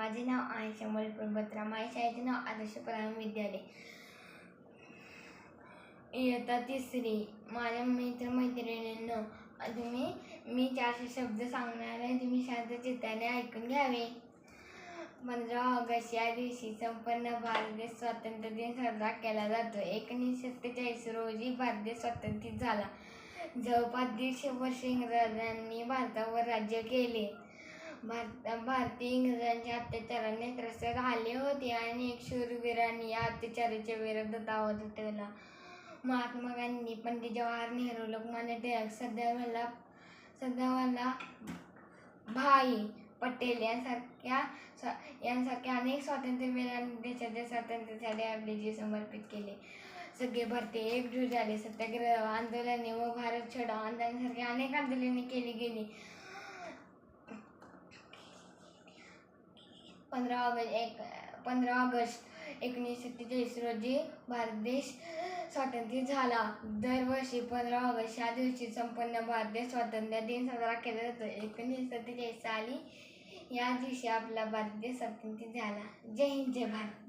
माझे नाव आयशा मलपूर बत्रा. माझ्या शाळेचे नाव आदर्श प्राथमिक विद्यालय, इयत्ता 3री. माझ्या मित्रमैत्रिणींनो, मी 400 शब्द सांगणार आहे. तुम्ही शांत चित्ताने ऐकून घ्यावे. 15 ऑगस्ट या दिवशी संपूर्ण भारत देश स्वातंत्र्य दिन साजरा केला जातो. 1947 रोजी भारत देश स्वातंत्र्य झाला. जवळपास 150 वर्ष इंग्रजांनी भारतावर राज्य केले. भारतीय इंग्रजांच्या अत्याचाराने त्रस्त झाले होते. अनेक शूरवीरांनी या अत्याचाराच्या विरोधात आवाज उठवला. महात्मा गांधी, पंडित जवाहर नेहरू, लोकमान्य टिळक, सरदार भाई पटेल यांसारख्या अनेक स्वातंत्र्यवीरांनी देशाच्या स्वातंत्र्यासाठी आपले जीव समर्पित केले. सगळे भारतीय एकजूट झाले. सत्याग्रह आंदोलने व भारत छोडो आंदोलनासारखी अनेक आंदोलने केली गेली. 15 ऑगस्ट 1947 रोजी भारत देश स्वातंत्र्य झाला. दरवर्षी 15 ऑगस्ट या दिवशी संपूर्ण भारत देश स्वातंत्र्य दिन साजरा केला जातो. 1947 साली या दिवशी आपला भारत देश स्वातंत्र्य झाला. जय हिंद, जय भारत.